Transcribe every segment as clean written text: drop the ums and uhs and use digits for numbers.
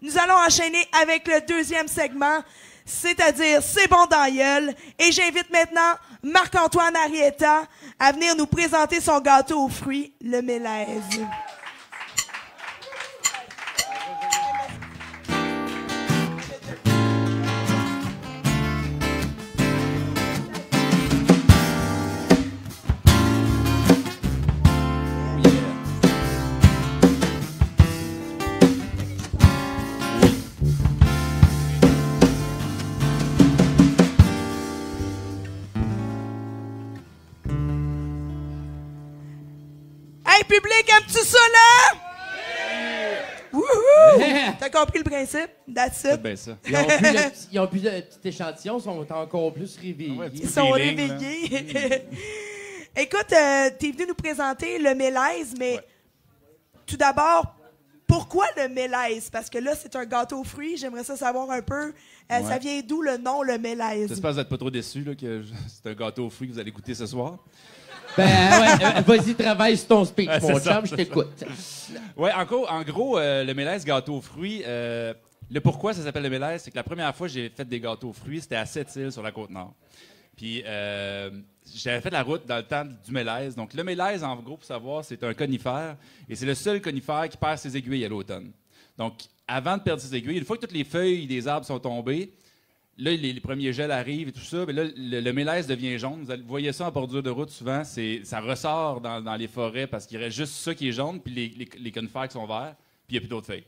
nous allons enchaîner avec le deuxième segment, c'est-à-dire C'est bon dans la gueule. Et j'invite maintenant Marc-Antoine Arrieta à venir nous présenter son gâteau aux fruits, le Mélèze. Hey, public, aimes-tu ça, là? Wouhou! T'as compris le principe? That's it. C'est bien ça. Ils ont plus de petit échantillon, sont encore plus réveillés. Ouais, Ils sont feeling, réveillés. Écoute, t'es venu nous présenter le Mélèze, mais tout d'abord, pourquoi le Mélèze? Parce que là, c'est un gâteau aux fruits. J'aimerais ça savoir un peu. Ça vient d'où le nom, le Mélèze? J'espère que vous n'êtes pas trop déçus là, que c'est un gâteau aux fruits que vous allez goûter ce soir. Vas-y, travaille sur ton speech, Ouais, mon c'est ça, chum, je t'écoute. Ouais, en gros, le Mélèze gâteau aux fruits, le pourquoi ça s'appelle le Mélèze, c'est que la première fois que j'ai fait des gâteaux aux fruits, c'était à Sept-Îles, sur la Côte-Nord. Puis j'avais fait la route dans le temps du Mélèze. Donc le Mélèze, en gros, pour savoir, c'est un conifère, et c'est le seul conifère qui perd ses aiguilles à l'automne. Donc, avant de perdre ses aiguilles, une fois que toutes les feuilles des arbres sont tombées, là, les premiers gels arrivent et tout ça, mais là, le Mélèze devient jaune. Vous voyez ça en bordure de route souvent, ça ressort dans les forêts parce qu'il reste juste ça qui est jaune, puis les conifères qui sont verts, puis il n'y a plus d'autres feuilles.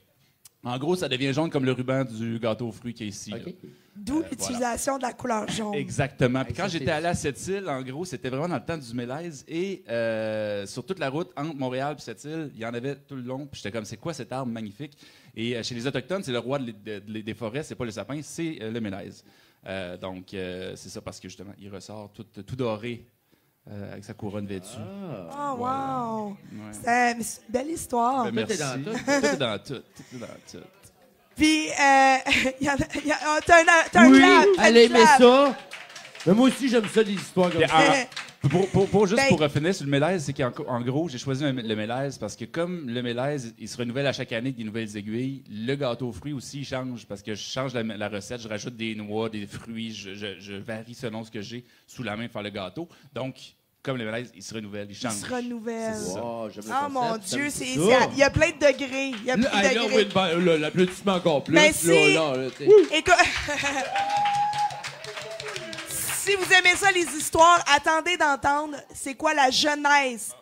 En gros, ça devient jaune comme le ruban du gâteau aux fruits qui est ici. OK. D'où l'utilisation de la couleur jaune. Exactement. Puis quand j'étais allé à Sept-Îles, en gros, c'était vraiment dans le temps du Mélèze. Et sur toute la route entre Montréal et Sept-Îles, il y en avait tout le long. Puis j'étais comme, c'est quoi cet arbre magnifique? Et chez les Autochtones, c'est le roi des forêts, c'est pas le sapin, c'est le Mélèze. Donc, c'est ça parce que justement, il ressort tout doré avec sa couronne vêtue. Oh, wow! Ouais. C'est une belle histoire. Ben, merci. Tout est dans tout. Tout est dans tout. Tout est dans tout. Puis, t'as un Oui, clap, t'as elle un aimait clap. ça. Mais moi aussi, j'aime ça, des histoires comme Puis, ça. Juste Ben- pour finir sur le Mélèze, c'est qu'en gros, j'ai choisi le Mélèze parce que comme le Mélèze, il se renouvelle à chaque année avec des nouvelles aiguilles, le gâteau aux fruits aussi, il change parce que je change la recette, je rajoute des noix, des fruits, je varie selon ce que j'ai sous la main pour faire le gâteau. Donc, comme le Mélèze, il se renouvelle, il change. Il se renouvelle. C'est ça. Wow, j'aime le Oh mon concept, Dieu, j'aime ça. il y a plein de degrés. Il y a plein Là, de là, degrés. oui, ben, l'applaudissement encore plus. Mais là, si- là, t'sais. Écoute, si vous aimez ça, les histoires, attendez d'entendre c'est quoi la genèse.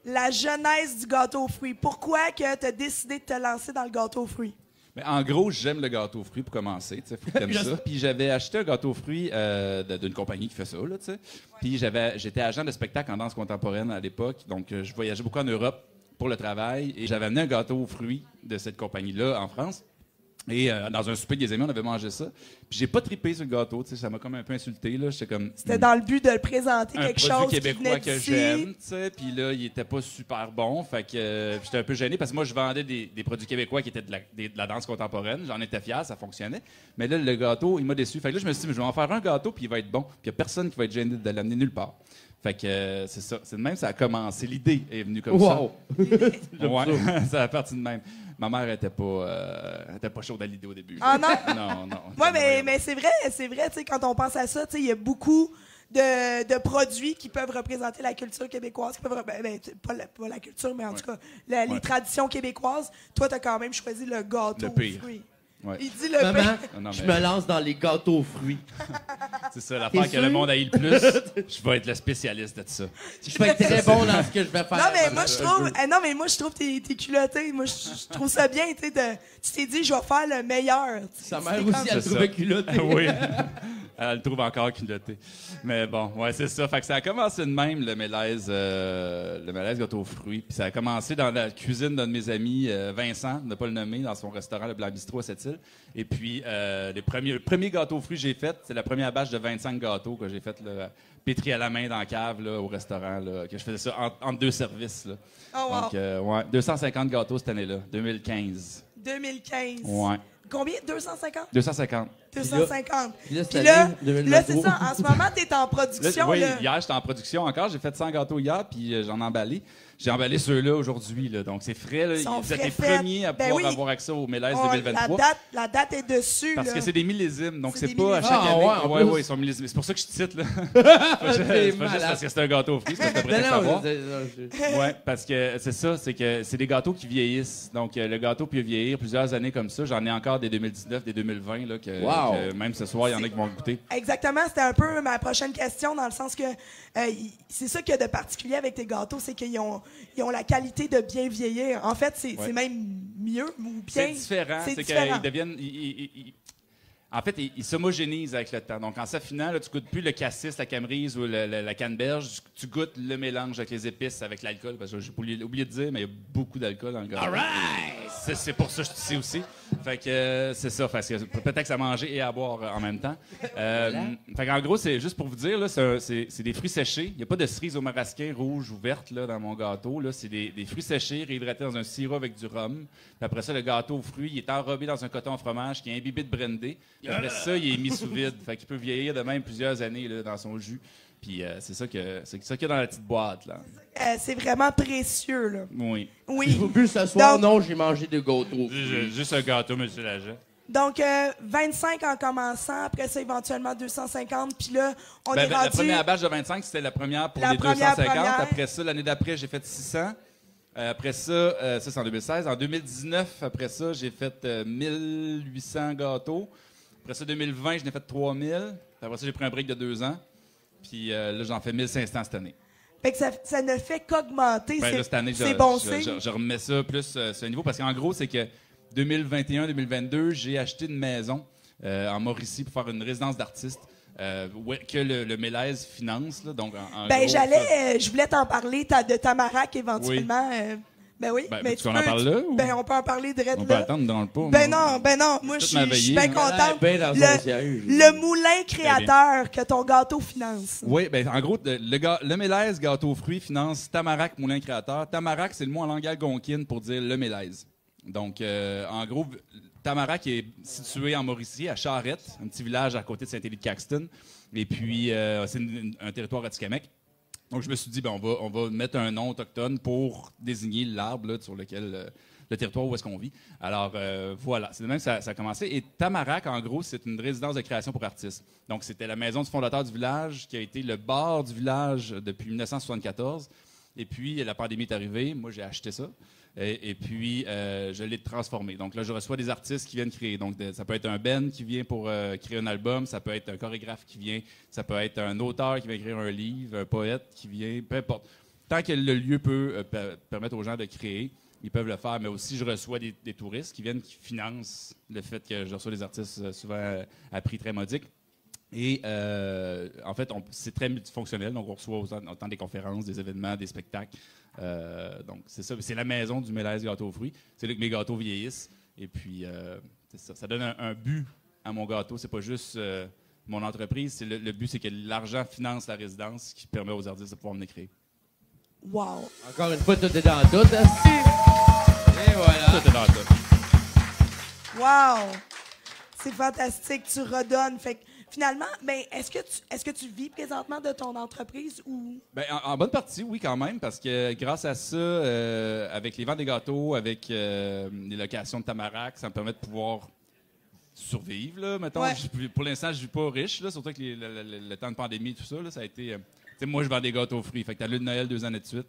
La genèse du gâteau aux fruits. Pourquoi que tu as décidé de te lancer dans le gâteau aux fruits? Mais en gros, j'aime le gâteau aux fruits pour commencer. Tu sais, faut que t'aimes ça. Puis j'avais acheté un gâteau aux fruits d'une compagnie qui fait ça. Là, tu sais. Puis j'étais agent de spectacle en danse contemporaine à l'époque. Donc, je voyageais beaucoup en Europe pour le travail. Et j'avais amené un gâteau aux fruits de cette compagnie-là en France. Et dans un souper des amis, on avait mangé ça. Puis j'ai pas trippé sur le gâteau. Tu sais, ça m'a comme un peu insulté. Là. J'étais comme... C'était dans le but de le présenter un quelque produit chose qui québécois venait que d'ici. j'aime, tu sais, puis là, il était pas super bon, fait que j'étais un peu gêné parce que moi, je vendais des produits québécois qui étaient de la danse contemporaine, j'en étais fier, ça fonctionnait, mais là, le gâteau, il m'a déçu, fait que là, je me suis dit, mais je vais en faire un gâteau, puis il va être bon, puis il y a personne qui va être gêné de l'amener nulle part. Fait que c'est ça, c'est de même, ça a commencé, l'idée est venue comme Wow. ça. Ouais, ça a parti de même. Ma mère était pas chaude à l'idée au début. Ah non? Non. Oui, mais c'est vrai, tu sais, quand on pense à ça, tu sais, il y a beaucoup de produits qui peuvent représenter la culture québécoise, qui peuvent, pas la culture, mais en tout cas, les traditions québécoises. Toi, tu as quand même choisi le gâteau Le aux pire. fruits. Ouais. Il dit le Maman, pire. Non, je mais- me lance dans les gâteaux aux fruits. C'est ça, l'affaire T'es que le sûr? monde haït le plus, je vais être le spécialiste de ça. Je vais être très bon dans ce que je vais faire. Non, mais moi, je trouve, que t'es culotté. Moi, je trouve ça bien, tu sais, tu t'es dit, je vais faire le meilleur. Sa mère C'est aussi, comme- elle C'est trouvait ça. culotté. Oui. Elle le trouve encore culotté. Mais bon, ouais, c'est ça. Fait que ça a commencé de même, le Mélèze gâteau aux fruits. Puis ça a commencé dans la cuisine d'un de mes amis, Vincent, ne pas le nommer, dans son restaurant, le Blanc Bistrot à Sept-Îles. Et puis, le premier gâteau aux fruits que j'ai fait, c'est la première batch de 25 gâteaux que j'ai fait, là, pétri à la main dans la cave, là, au restaurant, là, que je faisais ça entre deux services, là. Oh, wow. Donc, ouais, 250 gâteaux cette année-là, 2015. 2015. Ouais. Combien? 250? 250. 250. Puis là, cette Puis là, année, 2023. là, c'est ça. En ce moment, tu es en Là, production. oui, là. hier, j'étais en production encore. J'ai fait 100 gâteaux hier, puis j'en ai emballé. J'ai emballé ceux-là aujourd'hui. Là. Donc, c'est frais. Là. Ils sont Vous êtes frais les faits. premiers à Ben pouvoir oui. avoir accès au Mélèze Oh, 2023. la date est dessus. Parce là. que c'est des millésimes, donc C'est c'est des pas à chaque millésimes. année. Ah, ouais, en Ouais, plus. ils sont millésimes. C'est pour ça que je te cite, là. C'est C'est pas juste malade. parce que c'est un gâteau aux fruits, c'est parce que Non, t'as non, savoir. c'est- Ouais, parce que c'est ça, c'est que c'est des gâteaux qui vieillissent. Donc, le gâteau peut vieillir plusieurs années comme ça. J'en ai encore des 2019, des 2020, là, Wow. que même ce soir, il y en a qui vont goûter. Exactement, c'était un peu ma prochaine question, dans le sens que c'est ça qu'il y a de particulier avec tes gâteaux, c'est qu'ils ont la qualité de bien vieillir. En fait, c'est même mieux ou bien. C'est différent. C'est différent. qu'ils deviennent. En fait, ils s'homogénéisent avec le temps. Donc, en s'affinant, là, tu goûtes plus le cassis, la camerise ou la canneberge. Tu goûtes le mélange avec les épices, avec l'alcool. Parce que j'ai oublié de dire, mais il y a beaucoup d'alcool dans le gâteau. All right! C'est pour ça que je te sais aussi. Fait que c'est ça. Parce que peut-être que ça manger et à boire en même temps. Fait qu'en gros, c'est juste pour vous dire, là, c'est des fruits séchés. Il n'y a pas de cerise au marasquin rouge ou verte là, dans mon gâteau. Là. C'est des fruits séchés réhydratés dans un sirop avec du rhum. Puis après ça, le gâteau aux fruits, il est enrobé dans un coton au fromage qui est imbibé de brandy. Puis après ça, il est mis sous vide. Fait qu'il peut vieillir de même plusieurs années là, dans son jus. Puis c'est ça qu'il y a dans la petite boîte. Là. C'est vraiment précieux, là. Oui. Oui. Au but, ce soir, Donc- non, j'ai mangé des gâteaux. Juste un gâteau, monsieur l'agent. Donc, 25 en commençant, après ça, éventuellement 250, puis là, on est La rendu... première batch de 25, c'était la première pour La les première. 250. Après ça, l'année d'après, j'ai fait 600. Après ça, ça c'est en 2016. En 2019, après ça, j'ai fait 1800 gâteaux. Après ça, 2020, j'en ai fait 3000. Puis après ça, j'ai pris un break de 2 ans. Puis là, j'en fais 1500 cette année. Fait que ça ne fait qu'augmenter. Ben, là, cette année, c'est bon signe. je remets ça plus ce niveau. Parce qu'en gros, c'est que 2021-2022, j'ai acheté une maison en Mauricie pour faire une résidence d'artiste que le Mélèze finance. Là, donc, en Ben, gros, ça- je voulais t'en parler de Tamarack éventuellement. Ben oui, Ben, mais veux-tu qu'on en parle là, ou? Ben, on peut en parler direct On peut là. attendre dans le pas. Ben non, moi, je Toute ma suis veillée. bien contente. Ben dans son Le, siège. le moulin créateur que ton gâteau finance. Oui, ben en gros, le Mélèze gâteau aux fruits finance Tamarack Moulin Créateur. Tamarack, c'est le mot en langue algonquine pour dire le Mélèze. Donc, en gros, Tamarack est situé en Mauricie, à Charette, un petit village à côté de Saint-Élie-de-Caxton. Et puis, c'est un territoire atikamekw. Donc, je me suis dit, ben, on va mettre un nom autochtone pour désigner l'arbre là, sur lequel le territoire où est-ce qu'on vit. Alors, voilà, c'est de même que ça a commencé. Et Tamarack, en gros, c'est une résidence de création pour artistes. Donc, c'était la maison du fondateur du village qui a été le bar du village depuis 1974. Et puis, la pandémie est arrivée. Moi, j'ai acheté ça. Et puis, je l'ai transformé. Donc là, je reçois des artistes qui viennent créer. Donc, ça peut être un band qui vient pour créer un album, ça peut être un chorégraphe qui vient, ça peut être un auteur qui vient écrire un livre, un poète qui vient, peu importe. Tant que le lieu peut permettre aux gens de créer, ils peuvent le faire. Mais aussi, je reçois des touristes qui viennent, qui financent le fait que je reçois des artistes souvent à prix très modique. Et en fait, c'est très multifonctionnel. Donc, on reçoit autant des conférences, des événements, des spectacles. Donc, c'est ça. C'est la maison du Mélèze gâteau aux fruits. C'est là que mes gâteaux vieillissent. Et puis, c'est ça. Ça donne un but à mon gâteau. C'est pas juste mon entreprise. Le but, c'est que l'argent finance la résidence, qui permet aux artistes de pouvoir venir créer. Wow. Encore une fois, tout est dans tout. Asti. Et voilà. Tout est dans tout. Wow. C'est fantastique. Tu redonnes. Fait que, finalement, ben, est-ce que tu vis présentement de ton entreprise ou... Ben, en bonne partie, oui, quand même, parce que grâce à ça, avec les ventes des gâteaux, avec les locations de Tamarack, ça me permet de pouvoir survivre, là, mettons. Ouais. Pour l'instant, je ne vis pas riche, là, surtout avec le temps de pandémie et tout ça, là, ça a été... tu sais, moi, je vends des gâteaux aux fruits, fait que t'as lu de Noël 2 années de suite.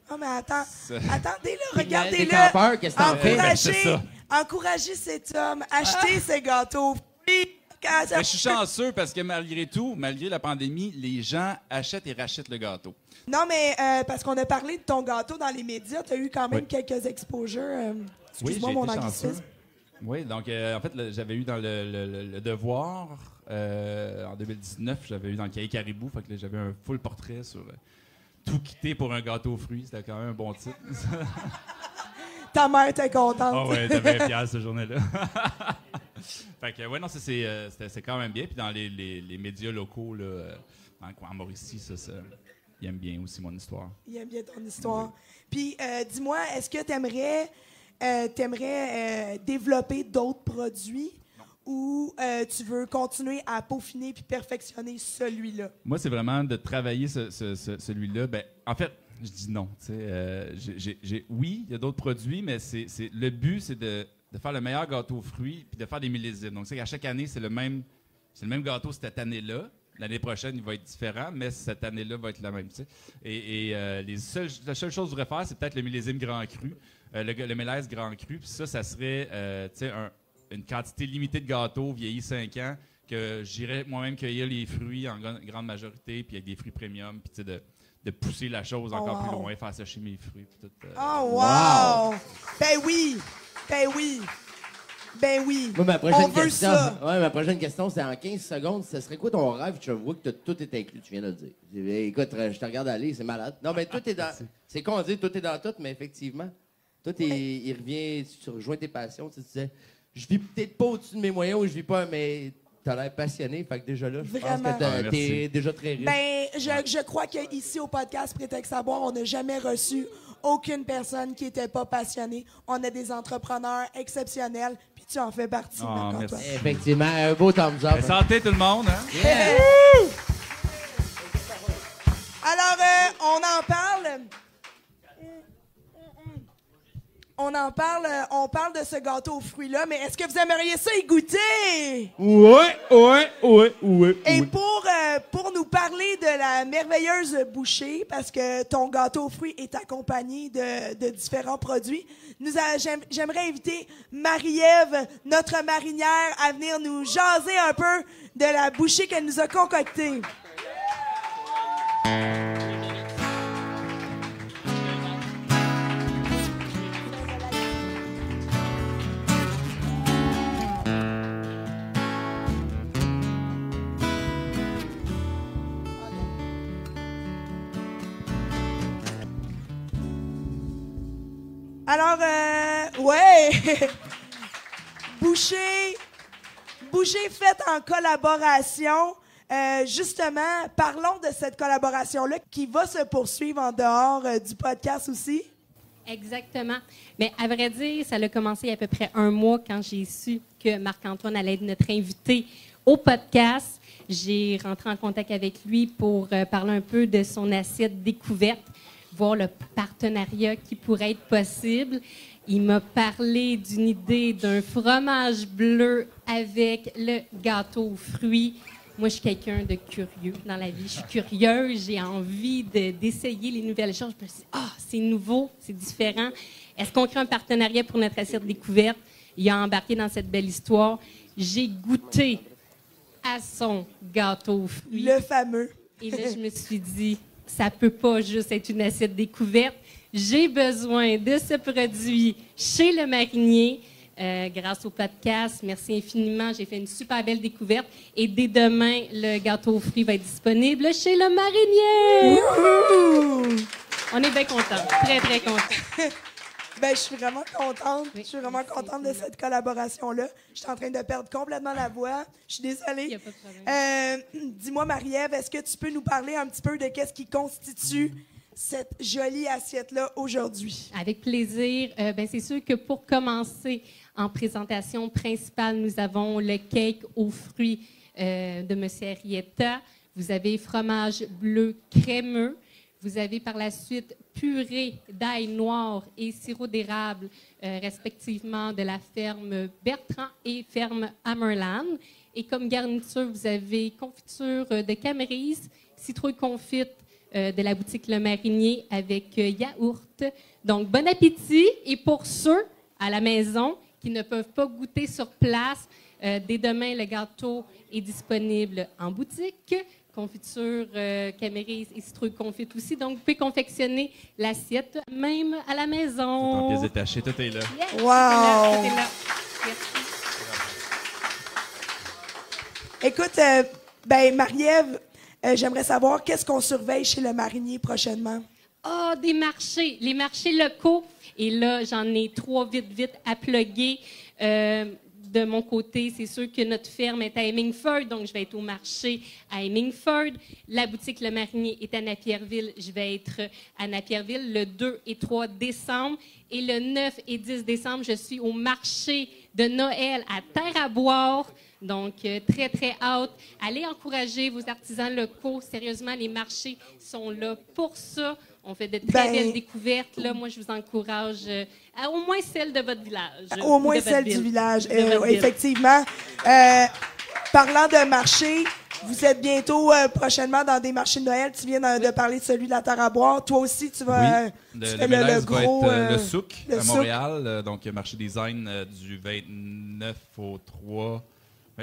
Oh, mais attendez-le, Des regardez-le. campeurs, qu'est-ce que t'en fais? C'est ça. Encouragez cet homme. Achetez ces gâteaux. Mais je suis chanceux parce que malgré tout, malgré la pandémie, les gens achètent et rachètent le gâteau. Non, mais parce qu'on a parlé de ton gâteau dans les médias, tu as eu quand même Oui. quelques exposures. Excuse-moi j'ai mon été anglicisme. chanceux. Oui, donc en fait, j'avais eu dans le Devoir, en 2019, j'avais eu dans le Cahier Caribou, fait que là, j'avais un full portrait sur tout quitter pour un gâteau aux fruits. C'était quand même un bon titre. Ta mère était contente. Ah ouais, t'es bien fier cette journée-là. Fait que, ouais, non, c'est quand même bien. Puis dans les médias locaux, là, en Mauricie, ça, ils aiment bien aussi mon histoire. Il aime bien ton histoire. Puis, dis-moi, est-ce que tu aimerais développer d'autres produits ou tu veux continuer à peaufiner puis perfectionner celui-là? Moi, c'est vraiment de travailler celui-là. Ben, en fait, je dis non. Oui, il y a d'autres produits, mais le but, c'est de faire le meilleur gâteau aux fruits puis de faire des millésimes. Donc, à chaque année, c'est le même gâteau cette année-là. L'année prochaine, il va être différent, mais cette année-là va être la même. Et la seule chose que je voudrais faire, c'est peut-être le millésime Grand Cru, le mélèze Grand Cru. Puis ça serait une quantité limitée de gâteaux vieillis 5 ans que j'irais moi-même cueillir les fruits en grande majorité, puis avec des fruits premium, puis de pousser la chose encore plus loin, faire sécher mes fruits. Puis tout, wow! Ben oui! Ben oui! Ben oui! Moi, ma prochaine question, c'est en 15 secondes, ce serait quoi ton rêve? Je vois que tout est inclus, tu viens de le dire. Écoute, je te regarde aller, c'est malade. Non, mais tout est dans... C'est con à dire, tout est dans tout, mais effectivement, il revient, tu rejoins tes passions. Tu disais, je vis peut-être pas au-dessus de mes moyens ou je vis pas, mais t'as l'air passionné, fait que déjà là, je pense que t'es déjà très riche. Ben, je crois qu'ici au podcast Prétexte à boire, on n'a jamais reçu aucune personne qui n'était pas passionnée. On a des entrepreneurs exceptionnels, puis tu en fais partie, Marc-Antoine. Effectivement, un beau thumbs up. Santé tout le monde, hein? Yeah. Alors, on en parle. On parle de ce gâteau aux fruits-là, mais est-ce que vous aimeriez ça y goûter? Ouais. Et pour nous parler de la merveilleuse bouchée, parce que ton gâteau aux fruits est accompagné de différents produits, j'aimerais inviter Marie-Ève, notre marinière, à venir nous jaser un peu de la bouchée qu'elle nous a concoctée. Alors, ouais, bouchée faite en collaboration. Justement, parlons de cette collaboration-là qui va se poursuivre en dehors du podcast aussi. Exactement. Mais à vrai dire, ça a commencé il y a à peu près 1 mois quand j'ai su que Marc-Antoine allait être notre invité au podcast. J'ai rentré en contact avec lui pour parler un peu de son assiette découverte, voir le partenariat qui pourrait être possible. Il m'a parlé d'une idée d'un fromage bleu avec le gâteau aux fruits. Moi, je suis quelqu'un de curieux dans la vie. Je suis curieuse, j'ai envie d'essayer les nouvelles choses. Je me suis dit, c'est nouveau, c'est différent. Est-ce qu'on crée un partenariat pour notre assiette découverte? Il a embarqué dans cette belle histoire. J'ai goûté à son gâteau aux fruits. Le fameux. Et là, je me suis dit, ça peut pas juste être une assiette découverte. J'ai besoin de ce produit chez Le Marinier. Grâce au podcast, merci infiniment. J'ai fait une super belle découverte. Et dès demain, le gâteau aux fruits va être disponible chez Le Marinier. On est bien contents. Très, très contents. Ben, je suis vraiment contente. Je suis vraiment contente de cette collaboration-là. Je suis en train de perdre complètement la voix. Je suis désolée. Il n'y a pas de problème. Dis-moi, Marie-Ève, est-ce que tu peux nous parler un petit peu de qu'est-ce qui constitue cette jolie assiette-là aujourd'hui? Avec plaisir. C'est sûr que pour commencer, en présentation principale, nous avons le cake aux fruits de M. Arietta. Vous avez fromage bleu crémeux. Vous avez par la suite purée d'ail noir et sirop d'érable, respectivement de la ferme Bertrand et ferme Hammerland. Et comme garniture, vous avez confiture de camerise, citrouille confite de la boutique Le Marinier avec yaourt. Donc, bon appétit. Et pour ceux à la maison qui ne peuvent pas goûter sur place, dès demain, le gâteau est disponible en boutique. Confiture, camérise et citrouille confite aussi. Donc, vous pouvez confectionner l'assiette même à la maison. Tout en pièces détachées, tout est là. Yes, Wow! tout est là. Merci. Écoute, Marie-Ève, j'aimerais savoir qu'est-ce qu'on surveille chez Le Marinier prochainement? Des marchés, les marchés locaux. Et là, j'en ai 3 vite à plugger. de mon côté, c'est sûr que notre ferme est à Hemingford, donc je vais être au marché à Hemingford. La boutique Le Marinier est à Napierville, je vais être à Napierville le 2 et 3 décembre. Et le 9 et 10 décembre, je suis au marché de Noël à Terre-à-Boire. Donc, très, très hâte. Allez encourager vos artisans locaux. Sérieusement, les marchés sont là pour ça. On fait de très belles découvertes. Là, moi, je vous encourage à au moins celle de votre village. Au moins celle du village, effectivement. Parlant de marché, vous êtes bientôt, prochainement, dans des marchés de Noël. Tu viens de parler de celui de la Terre à boire. Toi aussi, tu vas... Le Mélaise va être le souk à Montréal. Donc, marché design du 29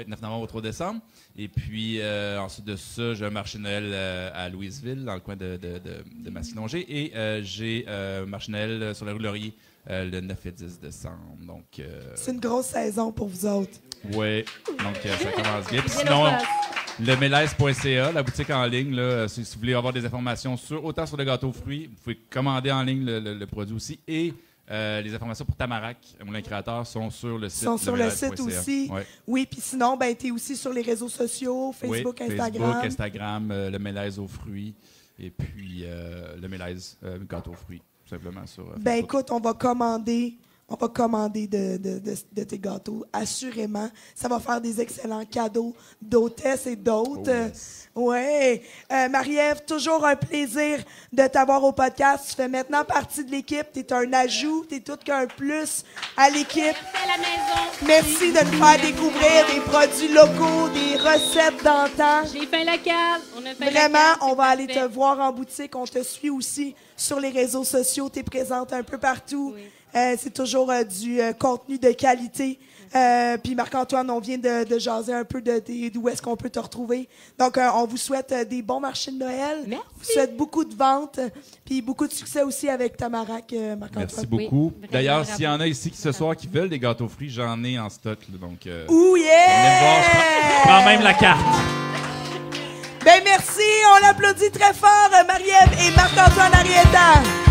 novembre au 3 décembre. Et puis, ensuite de ça, j'ai un marché de Noël à Louisville, dans le coin de Masquinongé. Et j'ai un marché de Noël sur la rue Laurier le 9 et 10 décembre. Donc, c'est une grosse saison pour vous autres. Oui, donc ça commence bien. Puis sinon, lemelaise.ca, la boutique en ligne, là, si vous voulez avoir des informations autant sur le gâteau aux fruits, vous pouvez commander en ligne le produit aussi. Et les informations pour Tamarack, Moulin Créateur, sont sur le site. Sont sur le site aussi. Ouais. Oui, puis sinon, tu es aussi sur les réseaux sociaux, Facebook, Instagram. Facebook, Instagram, le Mélaise aux fruits. Et puis le Mélaise gâteau aux fruits, tout simplement sur Facebook. Écoute, on va commander de tes gâteaux, assurément. Ça va faire des excellents cadeaux d'hôtesses et d'autres. Oh yes. Oui. Marie-Ève, toujours un plaisir de t'avoir au podcast. Tu fais maintenant partie de l'équipe. Tu es un ajout, tu es tout qu'un plus à l'équipe. Merci à la maison. Merci de nous faire découvrir des produits locaux, des recettes d'antan. J'ai faim local. Vraiment, on va aller te voir en boutique. On te suit aussi sur les réseaux sociaux. Tu es présente un peu partout. Oui. C'est toujours du contenu de qualité. Puis Marc-Antoine, on vient de jaser un peu d'où est-ce qu'on peut te retrouver. Donc, on vous souhaite des bons marchés de Noël. Merci. On vous souhaite beaucoup de ventes, puis beaucoup de succès aussi avec Tamarack, Marc-Antoine. Merci beaucoup. Oui, d'ailleurs, s'il y en a ici ce soir qui veulent des gâteaux fruits, j'en ai en stock. Là, donc, oh yeah! Venez me voir, je prends même la carte. Merci, on l'applaudit très fort, Marie-Ève et Marc-Antoine Arrieta.